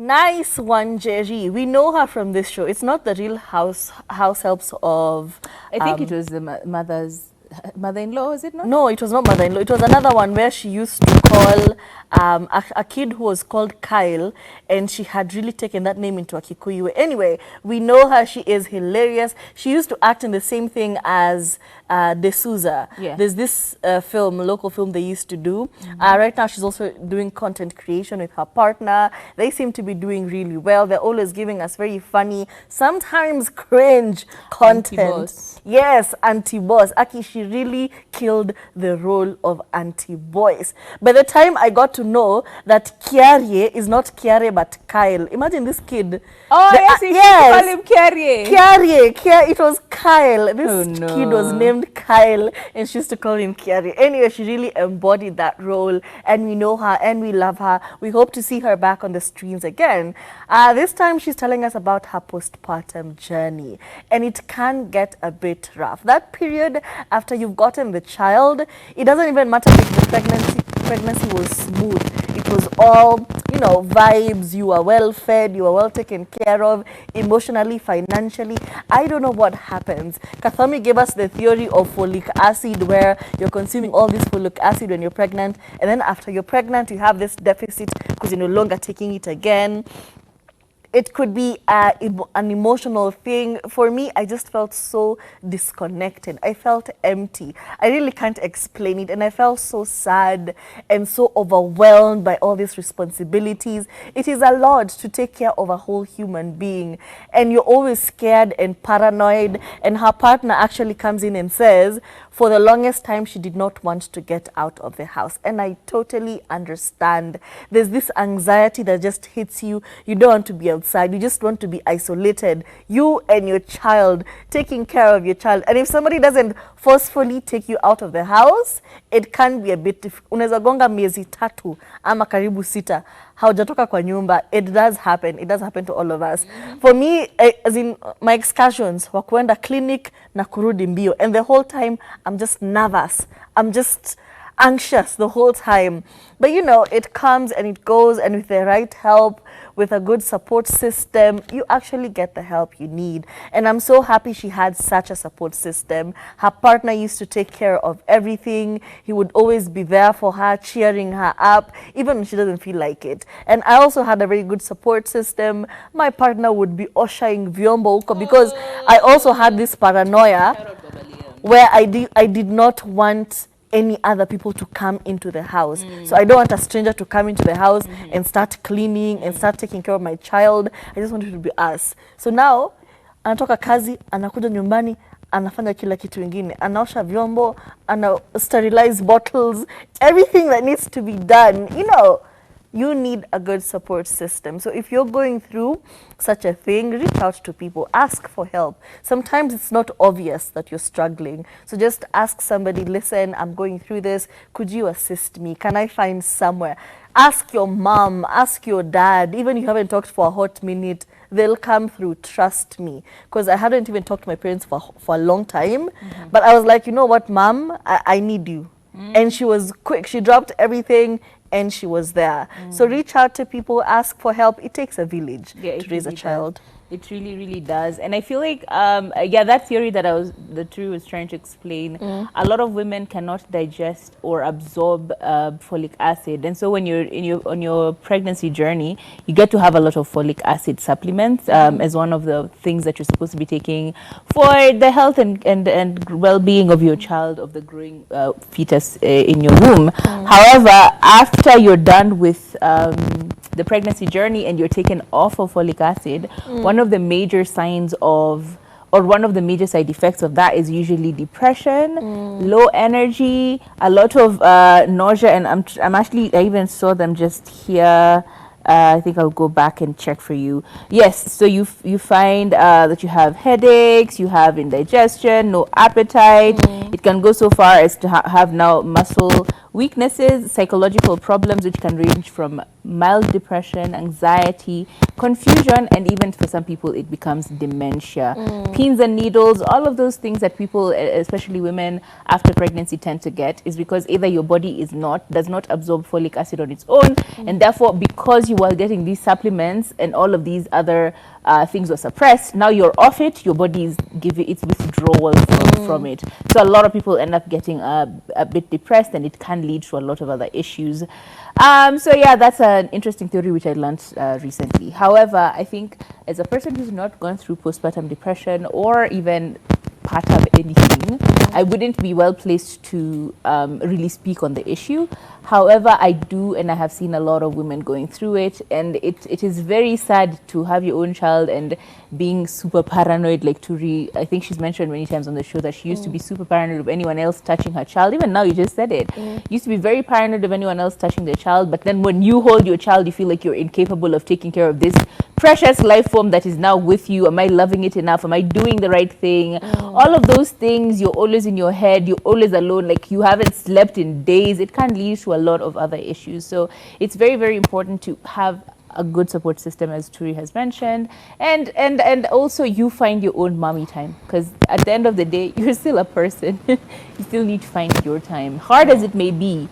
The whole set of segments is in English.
Nyce Wanjeri. We know her from this show. It's not the Real House Helps of... I think it was the mother-in-law, is it not? No, it was not mother-in-law. It was another one where she used to call a kid who was called Kyle, and she had really taken that name into a Kikuyu. Anyway, we know her. She is hilarious. She used to act in the same thing as De Souza. Yeah. There's this local film they used to do. Right now, she's also doing content creation with her partner. They seem to be doing really well. They're always giving us very funny, sometimes cringe content. Anti-boss. Yes, anti-boss. Aki, she really killed the role of anti-boss. By the time I got to know that Kiarie is not Kiarie but Kyle. Imagine this kid. Oh, yes, you yes. call him Kiarie. Kiarie, it was Kyle. This Oh, no. kid was named Kyle, and she used to call him Kiarie. Anyway, she really embodied that role, and we know her and we love her. We hope to see her back on the screens again. This time she's telling us about her postpartum journey, and it can get a bit rough. That period after you've gotten the child, it doesn't even matter if the pregnancy was smooth. It was all, you know, vibes. You are well fed, you are well taken care of, emotionally, financially. I don't know what happens. Kathami gave us the theory of folic acid, where you're consuming all this folic acid when you're pregnant, and then after you're pregnant, you have this deficit because you're no longer taking it again. It could be an emotional thing. For me, I just felt so disconnected. I felt empty. I really can't explain it. And I felt so sad and so overwhelmed by all these responsibilities. It is a lot to take care of a whole human being. And you're always scared and paranoid. And her partner actually comes in and says, for the longest time, she did not want to get out of the house. And I totally understand. There's this anxiety that just hits you. You don't want to be outside. You just want to be isolated. You and your child, taking care of your child. And if somebody doesn't forcefully take you out of the house, it can be a bit difficult. Unaweza gonga miezi 3 ama karibu 6 haujatoka kwa nyumba. It does happen. It does happen to all of us. For me, as in my excursions, wa kuenda clinic na kurudi mbio. And the whole time, I'm just nervous. I'm just anxious the whole time. But you know, it comes and it goes, and with the right help, with a good support system, you actually get the help you need. And I'm so happy she had such a support system. Her partner used to take care of everything. He would always be there for her, cheering her up, even when she doesn't feel like it. And I also had a very good support system. My partner would be ushering vyombo huko, because I also had this paranoia where I did not want any other people to come into the house. So I don't want a stranger to come into the house and start cleaning and start taking care of my child. I just want it to be us. So now, anatoka kazi, anakuja nyumbani, anafanya kila kitu ingine. Anaosha vyombo, ana sterilize bottles, everything that needs to be done. You know, you need a good support system. So if you're going through such a thing, reach out to people, ask for help. Sometimes it's not obvious that you're struggling. So just ask somebody, listen, I'm going through this. Could you assist me? Can I find somewhere? Ask your mom, ask your dad. Even if you haven't talked for a hot minute, they'll come through, trust me. Because I hadn't even talked to my parents for a long time. But I was like, you know what, mom, I need you. And she was quick. She dropped everything and she was there. So reach out to people, ask for help. It takes a village to raise a child. It really, really does. And I feel like, yeah, that theory that Tru was trying to explain, a lot of women cannot digest or absorb folic acid. And so when you're on your pregnancy journey, you get to have a lot of folic acid supplements as one of the things that you're supposed to be taking for the health and well-being of your child, of the growing fetus in your womb. However, after you're done with the pregnancy journey and you're taken off of folic acid, one of the major signs of, or one of the major side effects of that is usually depression, low energy, a lot of nausea, and I'm actually, I even saw them just here. I think I'll go back and check for you. Yes, so you find that you have headaches, you have indigestion, no appetite. It can go so far as to have now muscle weaknesses, psychological problems, which can range from mild depression, anxiety, confusion, and even for some people it becomes dementia. Pins and needles, all of those things that people, especially women after pregnancy, tend to get is because either your body does not absorb folic acid on its own, and therefore because you are getting these supplements and all of these other things were suppressed, now you're off it, your body is giving its withdrawal from it. So a lot of people end up getting a bit depressed, and it can lead to a lot of other issues. So yeah, that's an interesting theory which I learned recently. However, I think as a person who's not gone through postpartum depression or even part of anything, I wouldn't be well placed to really speak on the issue. However, I do, and I have seen a lot of women going through it, and it is very sad to have your own child and being super paranoid. Like Turi, I think she's mentioned many times on the show that she used to be super paranoid of anyone else touching her child. Even now, you just said it. Used to be very paranoid of anyone else touching their child, but then when you hold your child, you feel like you're incapable of taking care of this precious life form that is now with you. Am I loving it enough? Am I doing the right thing? All of those things, you're always in your head, you're always alone, like you haven't slept in days. It can lead to a lot of other issues. So it's very, very important to have a good support system, as Turi has mentioned, and also you find your own mommy time, because at the end of the day, you're still a person. You still need to find your time, hard as it may be.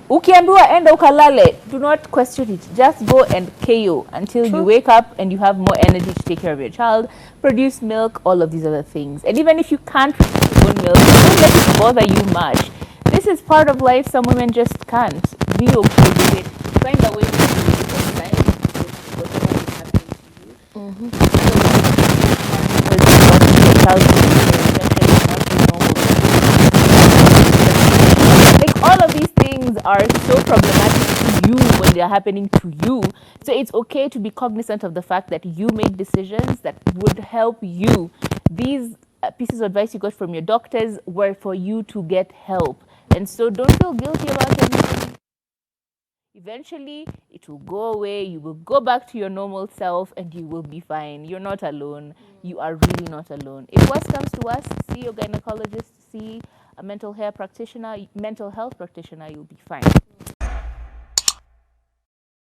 Ukiambiwa enda ukalale, do not question it. Just go and KO until you wake up and you have more energy to take care of your child, produce milk, all of these other things. And even if you can't produce your own milk, don't let it bother you much. This is part of life. Some women just can't. Be okay with it. Find a way to do it on time, whatever is happening to you. Because watching your child eventually not be normal. Like all of these things are so problematic to you when they're happening to you. So it's okay to be cognizant of the fact that you made decisions that would help you. These pieces of advice you got from your doctors were for you to get help. And so don't feel guilty about anything. Eventually, it will go away. You will go back to your normal self and you will be fine. You're not alone. You are really not alone. If worst comes to us, see your gynecologist, see a mental health practitioner, you'll be fine.